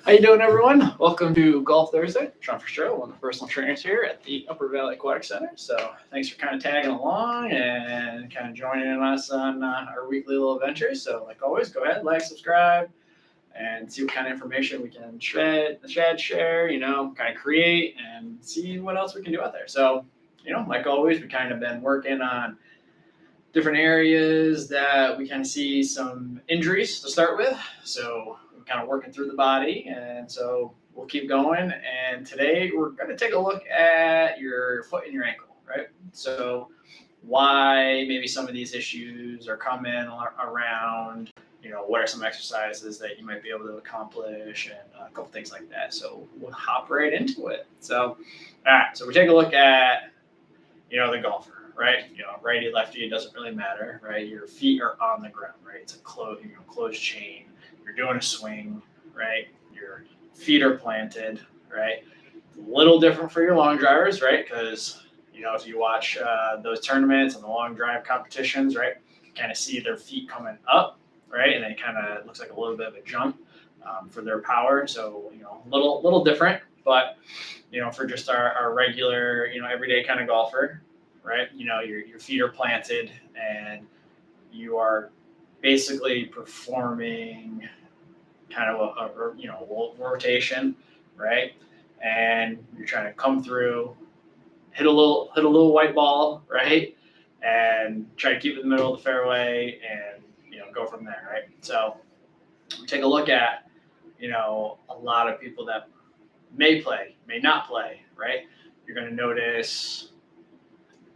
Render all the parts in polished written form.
How you doing, everyone? Welcome to Golf Thursday. Sean Fitzgerald, one of the personal trainers here at the Upper Valley Aquatic Center. So thanks for kind of tagging along and kind of joining us on our weekly little adventures. So like always, go ahead, like, subscribe, and see what kind of information we can share, kind of create and see what else we can do out there. So, like always, we kind of been working on different areas that we kind of see some injuries to start with. So we're kind of working through the body, and so we'll keep going. And today we're going to take a look at your foot and your ankle, right? So why maybe some of these issues are coming around, what are some exercises that you might be able to accomplish, and a couple things like that. So we'll hop right into it. So, all right, so we take a look at, the golfer. Right, righty, lefty, it doesn't really matter, right? Your feet are on the ground, right? It's a closed chain. You're doing a swing, right? Your feet are planted, right? A little different for your long drivers, right? Because if you watch those tournaments and the long drive competitions, right, you kind of see their feet coming up, right, and then it kind of looks like a little bit of a jump for their power. So a little different, but for just our regular, everyday kind of golfer. Right, your feet are planted, and you are basically performing kind of a rotation, right? And you're trying to come through, hit a little white ball, right? And try to keep it in the middle of the fairway, and go from there, right? So we take a look at a lot of people that may play, may not play, right? You're going to notice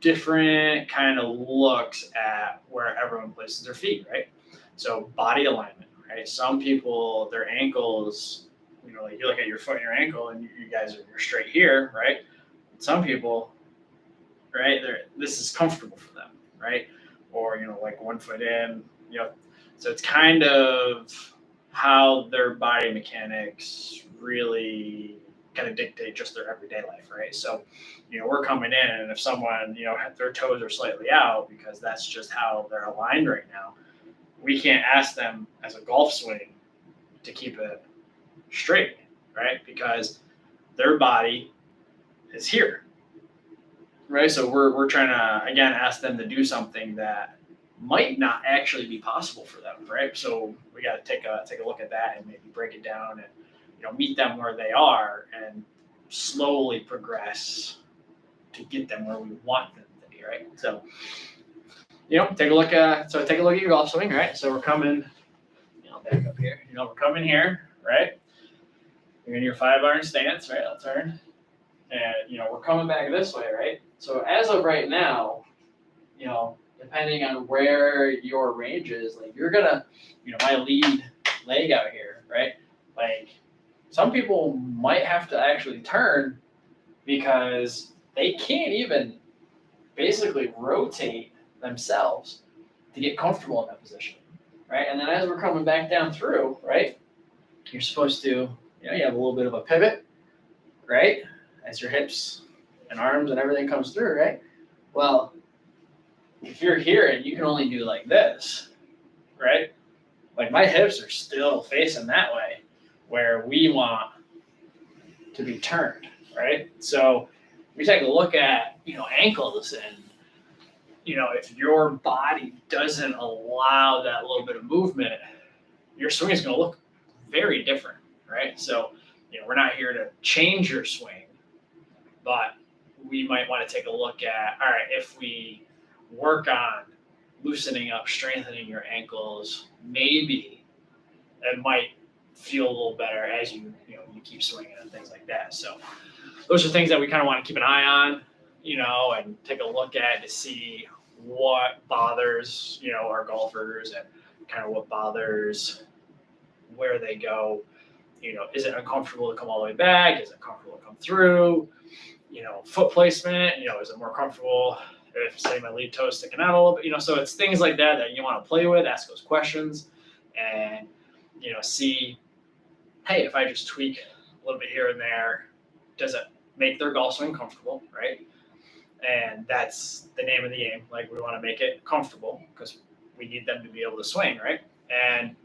different kind of looks at where everyone places their feet, right? So body alignment, right? Some people, their ankles, like you look at your foot and your ankle, and you guys you're straight here, right? Some people, right, this is comfortable for them, right? Or like 1 foot in, so it's kind of how their body mechanics really kind of dictate just their everyday life, right? So, we're coming in, and if someone, their toes are slightly out because that's just how they're aligned right now, we can't ask them as a golf swing to keep it straight, right? Because their body is here, right? So we're trying to, again, ask them to do something that might not actually be possible for them, right? So we got to take a look at that and maybe break it down and meet them where they are and slowly progress to get them where we want them to be, right? So, take a look at your golf swing, right? So we're coming, back up here. We're coming here, right? You're in your 5-iron stance, right? I'll turn, and we're coming back this way, right? So as of right now, depending on where your range is, like you're gonna, my lead leg out here, right? Like some people might have to actually turn because they can't even basically rotate themselves to get comfortable in that position, right? And then as we're coming back down through, right, you're supposed to, you have a little bit of a pivot, right, as your hips and arms and everything comes through, right? Well, if you're here and you can only do like this, right, like my hips are still facing that way where we want to be turned, right? So we take a look at, ankles, and, if your body doesn't allow that little bit of movement, your swing is going to look very different, right? So, we're not here to change your swing, but we might want to take a look at, all right, if we work on loosening up, strengthening your ankles, maybe it might feel a little better as you keep swinging and things like that. So those are things that we kind of want to keep an eye on, and take a look at to see what bothers, our golfers, and kind of what bothers where they go. Is it uncomfortable to come all the way back? Is it comfortable to come through? Foot placement, is it more comfortable if, say, my lead toe is sticking out a little bit? So it's things like that you want to play with, ask those questions, and, see, hey, if I just tweak a little bit here and there, does it make their golf swing comfortable, right? And that's the name of the game. Like, we want to make it comfortable because we need them to be able to swing, right? And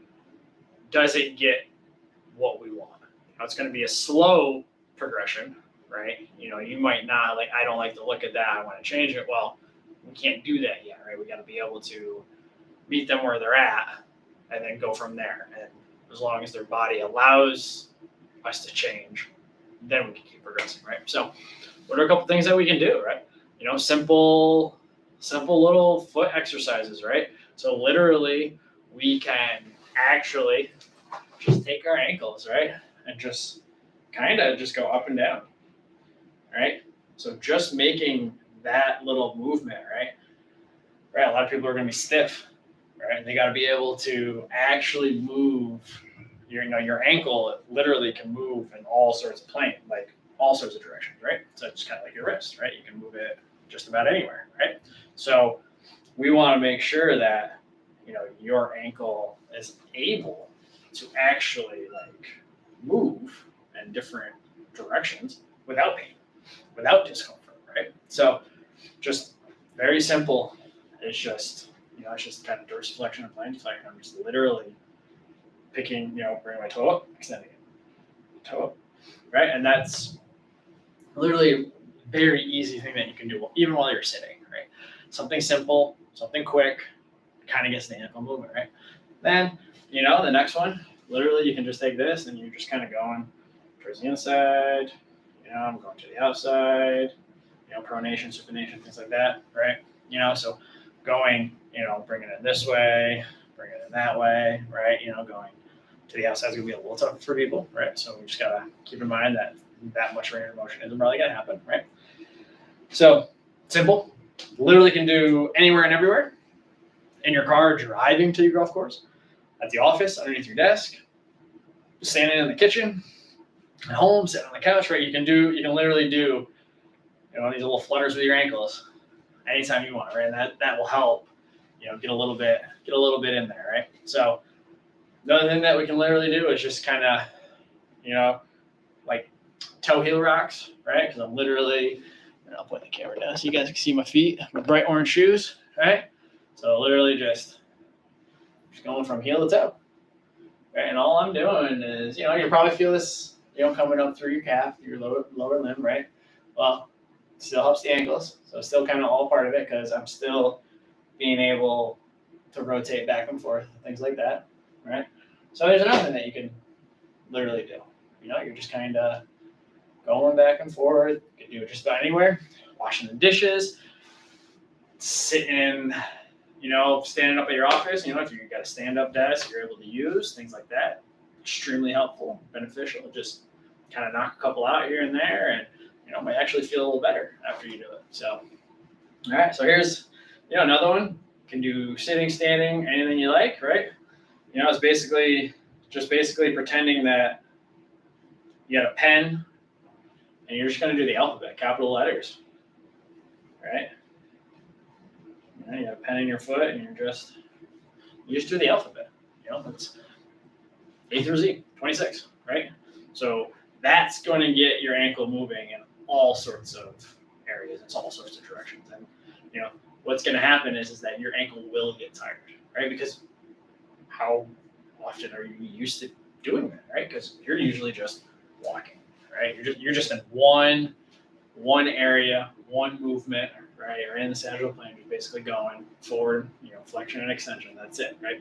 does it get what we want? It's going to be a slow progression, right? You might not like, I don't like the look at that, I want to change it. Well, we can't do that yet, right? We got to be able to meet them where they're at and then go from there. And as long as their body allows us to change, then we can keep progressing, right? So what are a couple things that we can do, right? Simple little foot exercises, right? So literally we can actually just take our ankles, right? And just kind of just go up and down, right? So just making that little movement, right? Right. A lot of people are going to be stiff, right? They got to be able to actually move. Your ankle literally can move in all sorts of planes, like all sorts of directions, right? So it's kind of like your wrist, right? You can move it just about anywhere, right? So we want to make sure that your ankle is able to actually like move in different directions without pain, without discomfort, right? So just very simple. It's just it's just kind of dorsiflexion and plantarflexion. I'm just literally picking, bringing my toe up, extending it, toe up, right? And that's literally a very easy thing that you can do even while you're sitting, right? Something simple, something quick, kind of gets the ankle moving, right? Then, the next one, literally you can just take this and you're just kind of going towards the inside, I'm going to the outside, pronation, supination, things like that, right? So going, bringing it this way, bringing it that way, right? Going to the outside is going to be a little tough for people, right? So we just got to keep in mind that much range of motion isn't probably going to happen, right? So simple, literally can do anywhere and everywhere. In your car, driving to your golf course, at the office, underneath your desk, standing in the kitchen, at home, sitting on the couch, right? You can literally do, these little flutters with your ankles anytime you want, right? And that will help, get a little bit in there, right? So another thing that we can literally do is just kind of, like toe heel rocks, right? Because I'm literally, I'll point the camera down so you guys can see my feet, my bright orange shoes, right? So literally just going from heel to toe, right? And all I'm doing is, you probably feel this, coming up through your calf, your lower limb, right? Well, it still helps the ankles, so it's still kind of all part of it because I'm still being able to rotate back and forth, things like that, right? So there's another thing that you can literally do. You're just kind of going back and forth. You can do it just about anywhere. Washing the dishes, sitting, standing up at your office. If you've got a stand-up desk, you're able to use things like that. Extremely helpful, beneficial. Just kind of knock a couple out here and there, and might actually feel a little better after you do it. So, all right. So here's another one. You can do sitting, standing, anything you like, right? It's basically pretending that you got a pen and you're just going to do the alphabet, capital letters, right? You have a pen in your foot and you just do the alphabet. It's A through Z, 26, right? So that's going to get your ankle moving in all sorts of areas. It's all sorts of directions. And, what's going to happen is that your ankle will get tired, right? Because how often are you used to doing that, right? Because you're usually just walking, right? You're just in one area, one movement, right? Or in the sagittal plane, you're basically going forward, flexion and extension. That's it, right?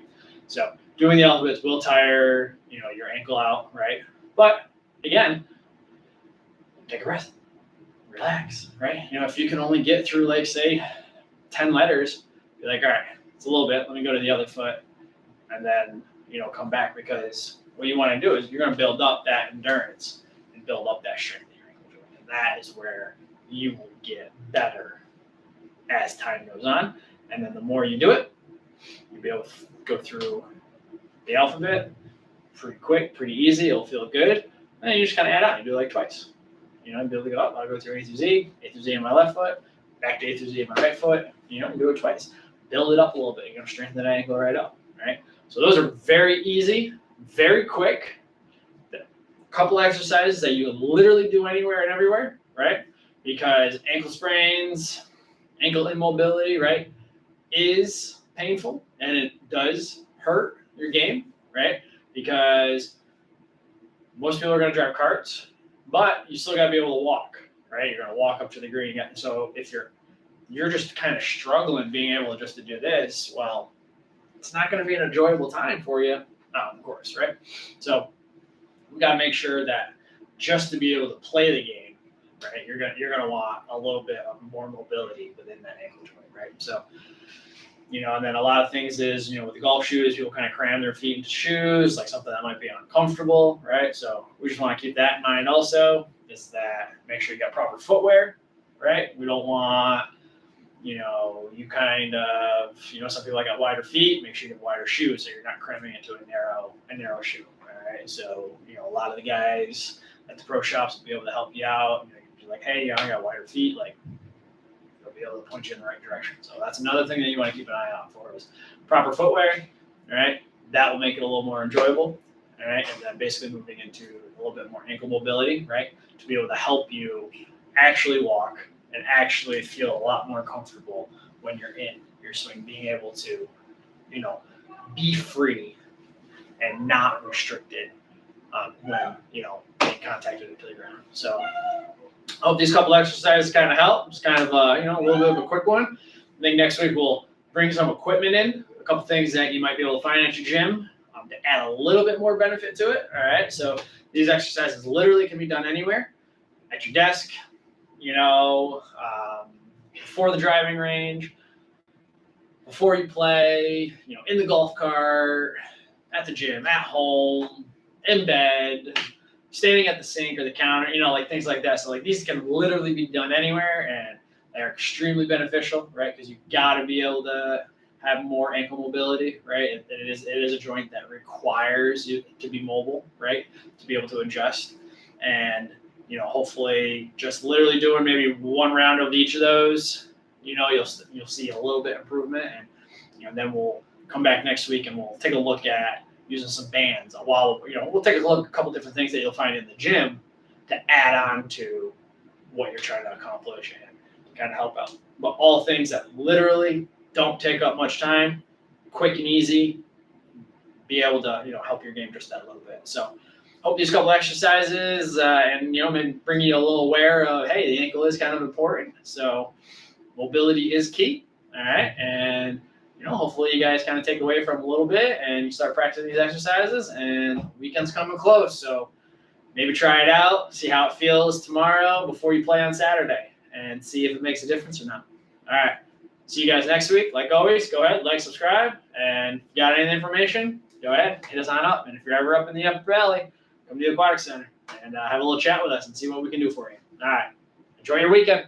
So doing the alphabets will tire, your ankle out, right? But again, take a breath, relax, right? If you can only get through, like, say, 10 letters, you're like, all right, it's a little bit. Let me go to the other foot, and then come back, because what you want to do is you're going to build up that endurance and build up that strength in your ankle joint, and that is where you will get better as time goes on. And then the more you do it, you'll be able to go through the alphabet pretty quick, pretty easy. It'll feel good. And then you just kind of add on. You do it like twice. Be able to go up. I'll go through A through Z in my left foot, back to A through Z in my right foot. Do it twice. Build it up a little bit. You're going to strengthen that ankle right up, right? So those are very easy, very quick. A couple exercises that you can literally do anywhere and everywhere, right? Because ankle sprains, ankle immobility, right, is painful, and it does hurt your game, right? Because Most people are going to drive carts, but you still got to be able to walk, right? You're going to walk up to the green. So if you're just kind of struggling being able just to do this, well, it's not going to be an enjoyable time for you, of course, right? So we got to make sure that just to be able to play the game, right, you're gonna want a little bit of more mobility within that ankle joint, right? So, and then a lot of things is, with the golf shoes, people kind of cram their feet into shoes, like something that might be uncomfortable, right? So we just want to keep that in mind also, is that make sure you got proper footwear, right? We don't want, you kind of, some people got wider feet, make sure you have wider shoes so you're not cramming into a narrow shoe, all right? So, a lot of the guys at the pro shops will be able to help you out. You're like, hey, I got wider feet, like, they'll be able to point you in the right direction. So that's another thing that you want to keep an eye out for is proper footwear, all right? That will make it a little more enjoyable, all right? And then basically moving into a little bit more ankle mobility, right? To be able to help you actually walk and actually feel a lot more comfortable when you're in your swing, being able to, be free and not restricted when, being contacted into the ground. So I hope these couple exercises kind of help. It's kind of, a little bit of a quick one. I think next week we'll bring some equipment in, a couple things that you might be able to find at your gym to add a little bit more benefit to it. All right. So these exercises literally can be done anywhere, at your desk, before the driving range, before you play, in the golf cart, at the gym, at home, in bed, standing at the sink or the counter, like things like that. So like these can literally be done anywhere and they're extremely beneficial, right? Because you got to be able to have more ankle mobility, right? It is a joint that requires you to be mobile, right? To be able to adjust. And hopefully just literally doing maybe one round of each of those, you'll see a little bit improvement, and then we'll come back next week and we'll take a look at using some bands. While we'll take a look at a couple different things that you'll find in the gym to add on to what you're trying to accomplish and kind of help out. But all things that literally don't take up much time, quick and easy, be able to help your game just that little bit. So hope these couple exercises and maybe bring you a little aware of, hey, the ankle is kind of important. So mobility is key. All right. And hopefully you guys kind of take away from a little bit and you start practicing these exercises, and weekend's coming close. So maybe try it out, see how it feels tomorrow before you play on Saturday, and see if it makes a difference or not. All right. See you guys next week. Like always, go ahead, like, subscribe, and if you got any information, go ahead, hit us on up. And if you're ever up in the Upper Valley, come to the Aquatic Center and have a little chat with us and see what we can do for you. All right. Enjoy your weekend.